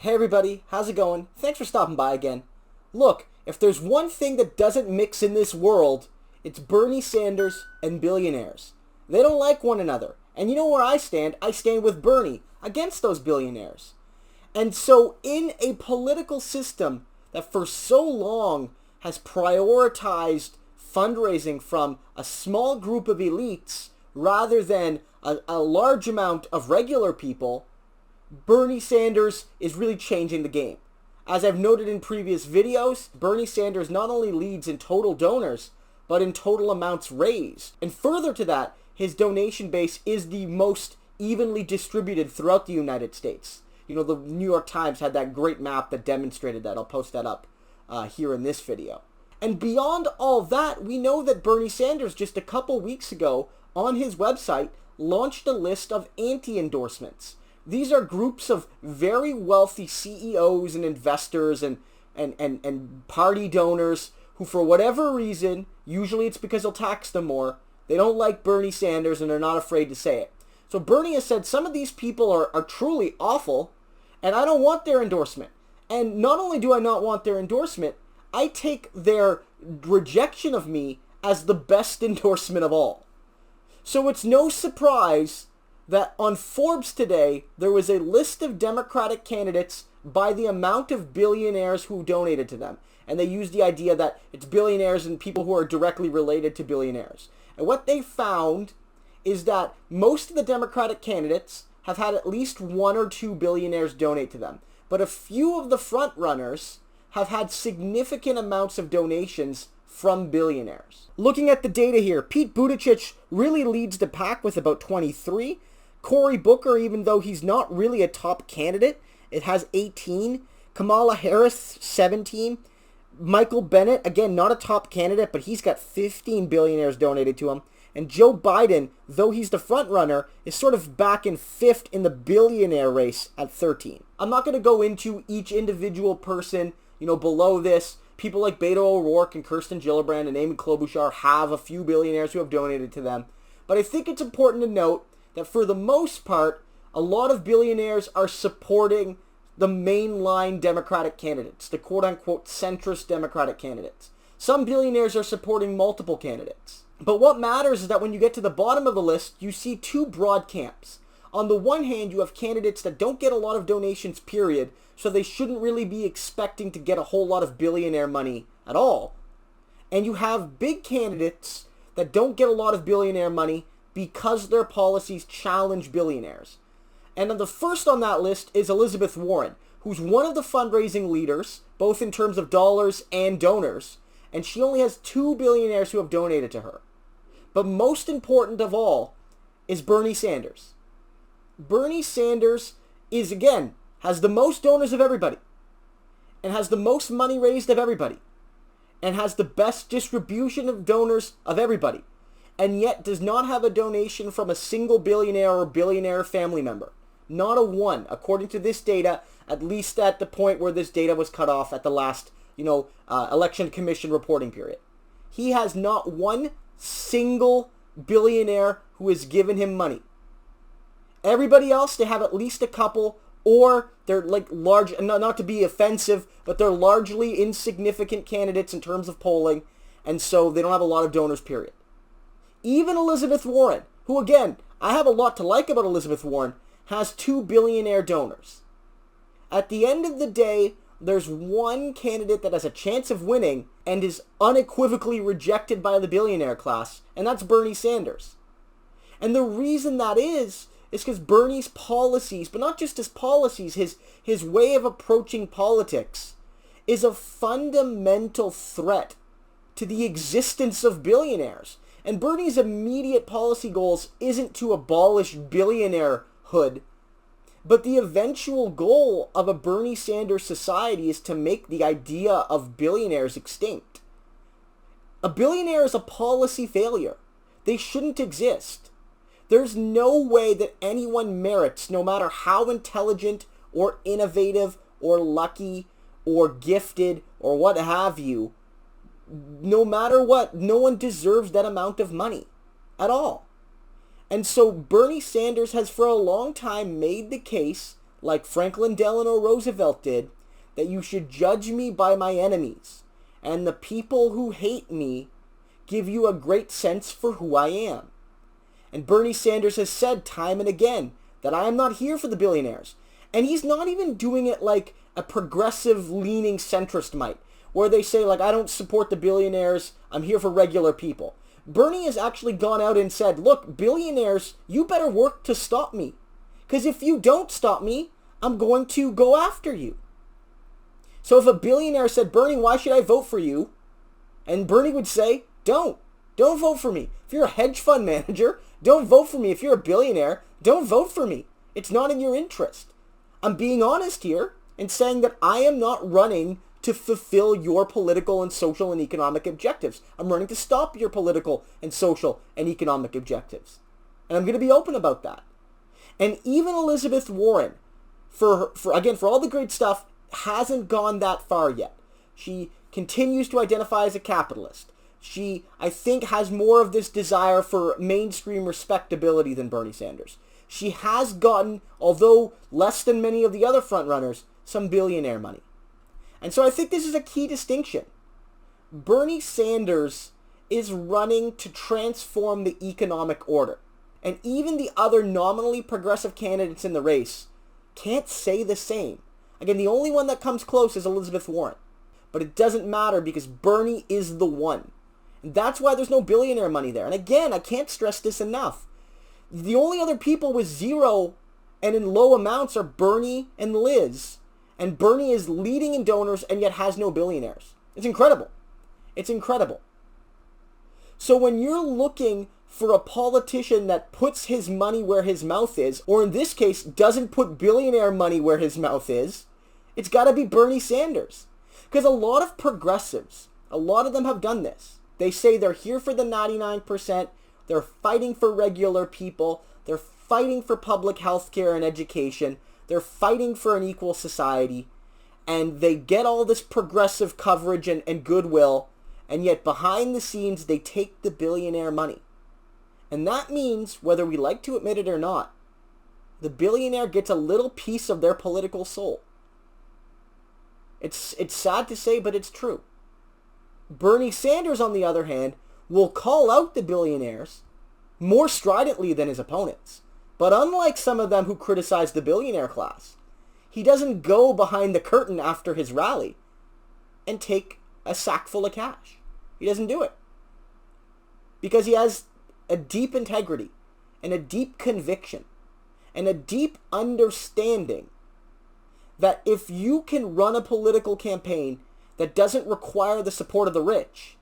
Hey everybody, how's it going? Thanks for stopping by again. Look, if there's one thing that doesn't mix in this world, it's Bernie Sanders and billionaires. They don't like one another. And you know where I stand? I stand with Bernie against those billionaires. And so in a political system that for so long has prioritized fundraising from a small group of elites rather than a large amount of regular people, Bernie Sanders is really changing the game. As I've noted in previous videos, Bernie Sanders not only leads in total donors, but in total amounts raised. And further to that, his donation base is the most evenly distributed throughout the United States. You know, the New York Times had that great map that demonstrated that. I'll post that up here in this video. And beyond all that, we know that Bernie Sanders just a couple weeks ago on his website launched a list of anti-endorsements. These are groups of very wealthy CEOs and investors and party donors who, for whatever reason, usually it's because he'll tax them more, they don't like Bernie Sanders and they're not afraid to say it. So Bernie has said some of these people are truly awful and I don't want their endorsement. And not only do I not want their endorsement, I take their rejection of me as the best endorsement of all. So it's no surprise that on Forbes today, there was a list of Democratic candidates by the amount of billionaires who donated to them. And they used the idea that it's billionaires and people who are directly related to billionaires. And what they found is that most of the Democratic candidates have had at least one or two billionaires donate to them. But a few of the front runners have had significant amounts of donations from billionaires. Looking at the data here, Pete Buttigieg really leads the pack with about 23. Cory Booker, even though he's not really a top candidate, it has 18. Kamala Harris, 17. Michael Bennet, again, not a top candidate, but he's got 15 billionaires donated to him. And Joe Biden, though he's the front runner, is sort of back in fifth in the billionaire race at 13. I'm not going to go into each individual person, below this. People like Beto O'Rourke and Kirsten Gillibrand and Amy Klobuchar have a few billionaires who have donated to them. But I think it's important to note that for the most part, a lot of billionaires are supporting the mainline Democratic candidates, the quote-unquote centrist Democratic candidates. Some billionaires are supporting multiple candidates. But what matters is that when you get to the bottom of the list, you see two broad camps. On the one hand, you have candidates that don't get a lot of donations, period, so they shouldn't really be expecting to get a whole lot of billionaire money at all. And you have big candidates that don't get a lot of billionaire money because their policies challenge billionaires. And the first on that list is Elizabeth Warren, who's one of the fundraising leaders, both in terms of dollars and donors, and she only has 2 billionaires who have donated to her. But most important of all is Bernie Sanders. Bernie Sanders has the most donors of everybody, and has the most money raised of everybody, and has the best distribution of donors of everybody, and yet does not have a donation from a single billionaire or billionaire family member. Not a one, according to this data, at least at the point where this data was cut off at the last, election commission reporting period. He has not one single billionaire who has given him money. Everybody else, they have at least a couple, or they're like large, not to be offensive, but they're largely insignificant candidates in terms of polling, and so they don't have a lot of donors, period. Even Elizabeth Warren, who again, I have a lot to like about Elizabeth Warren, has 2 billionaire donors. At the end of the day, there's one candidate that has a chance of winning and is unequivocally rejected by the billionaire class, and that's Bernie Sanders. And the reason that is because Bernie's policies, but not just his policies, his way of approaching politics is a fundamental threat to the existence of billionaires. And Bernie's immediate policy goals isn't to abolish billionairehood, but the eventual goal of a Bernie Sanders society is to make the idea of billionaires extinct. A billionaire is a policy failure. They shouldn't exist. There's no way that anyone merits, no matter how intelligent or innovative or lucky or gifted or what have you, no matter what, no one deserves that amount of money at all. And so Bernie Sanders has for a long time made the case like Franklin Delano Roosevelt did, that you should judge me by my enemies, and the people who hate me give you a great sense for who I am. And Bernie Sanders has said time and again that I am not here for the billionaires. And he's not even doing it like a progressive-leaning centrist might, where they say, like, I don't support the billionaires, I'm here for regular people. Bernie has actually gone out and said, look, billionaires, you better work to stop me. Because if you don't stop me, I'm going to go after you. So if a billionaire said, Bernie, why should I vote for you? And Bernie would say, don't vote for me. If you're a hedge fund manager, don't vote for me. If you're a billionaire, don't vote for me. It's not in your interest. I'm being honest here and saying that I am not running to fulfill your political and social and economic objectives. I'm running to stop your political and social and economic objectives. And I'm going to be open about that. And even Elizabeth Warren, for all the great stuff, hasn't gone that far yet. She continues to identify as a capitalist. She, I think, has more of this desire for mainstream respectability than Bernie Sanders. She has gotten, although less than many of the other frontrunners, some billionaire money. And so I think this is a key distinction. Bernie Sanders is running to transform the economic order. And even the other nominally progressive candidates in the race can't say the same. Again, the only one that comes close is Elizabeth Warren. But it doesn't matter because Bernie is the one. And that's why there's no billionaire money there. And again, I can't stress this enough. The only other people with zero and in low amounts are Bernie and Liz. And Bernie is leading in donors and yet has no billionaires. It's incredible. It's incredible. So when you're looking for a politician that puts his money where his mouth is, or in this case, doesn't put billionaire money where his mouth is, it's got to be Bernie Sanders. Because a lot of progressives, a lot of them have done this. They say they're here for the 99%, they're fighting for regular people, they're fighting for public health care and education, they're fighting for an equal society, and they get all this progressive coverage and goodwill, and yet behind the scenes they take the billionaire money. And that means, whether we like to admit it or not, the billionaire gets a little piece of their political soul. It's sad to say, but it's true. Bernie Sanders, on the other hand, will call out the billionaires more stridently than his opponents. But unlike some of them who criticize the billionaire class, he doesn't go behind the curtain after his rally and take a sack full of cash. He doesn't do it. Because he has a deep integrity and a deep conviction and a deep understanding that if you can run a political campaign that doesn't require the support of the rich,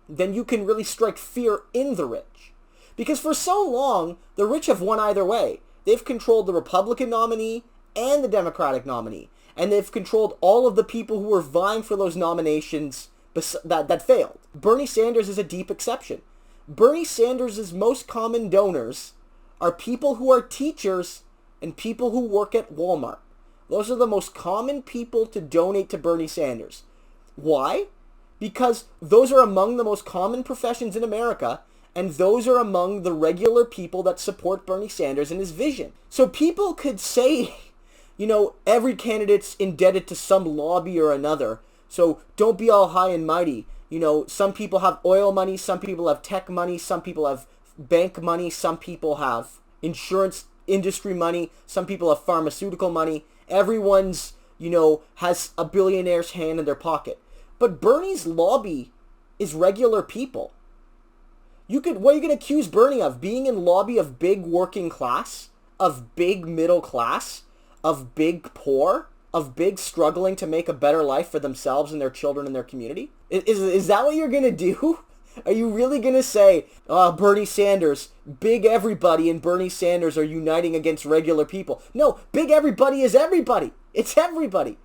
then you can really strike fear in the rich. Because for so long, the rich have won either way. They've controlled the Republican nominee and the Democratic nominee. And they've controlled all of the people who were vying for those nominations that failed. Bernie Sanders is a deep exception. Bernie Sanders' most common donors are people who are teachers and people who work at Walmart. Those are the most common people to donate to Bernie Sanders. Why? Because those are among the most common professions in America, and those are among the regular people that support Bernie Sanders and his vision. So people could say, every candidate's indebted to some lobby or another, so don't be all high and mighty. Some people have oil money, some people have tech money, some people have bank money, some people have insurance industry money, some people have pharmaceutical money. Everyone's, has a billionaire's hand in their pocket. But Bernie's lobby is regular people. What are you going to accuse Bernie of? Being in lobby of big working class? Of big middle class? Of big poor? Of big struggling to make a better life for themselves and their children and their community? Is that what you're going to do? Are you really going to say, Bernie Sanders, big everybody and Bernie Sanders are uniting against regular people? No, big everybody is everybody. It's everybody.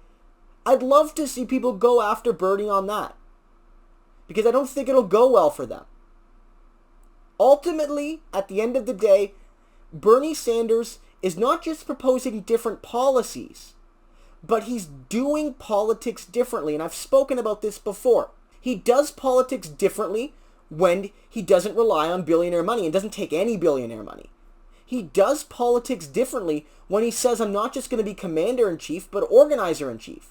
I'd love to see people go after Bernie on that. Because I don't think it'll go well for them. Ultimately, at the end of the day, Bernie Sanders is not just proposing different policies, but he's doing politics differently. And I've spoken about this before. He does politics differently when he doesn't rely on billionaire money and doesn't take any billionaire money. He does politics differently when he says, I'm not just going to be commander-in-chief, but organizer-in-chief.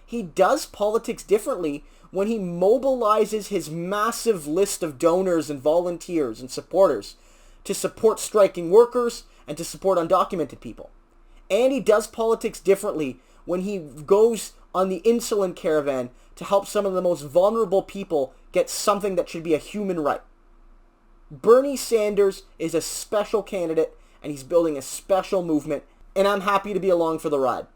He does politics differently when he mobilizes his massive list of donors and volunteers and supporters to support striking workers and to support undocumented people. And he does politics differently when he goes on the insulin caravan to help some of the most vulnerable people get something that should be a human right. Bernie Sanders is a special candidate, and he's building a special movement, and I'm happy to be along for the ride.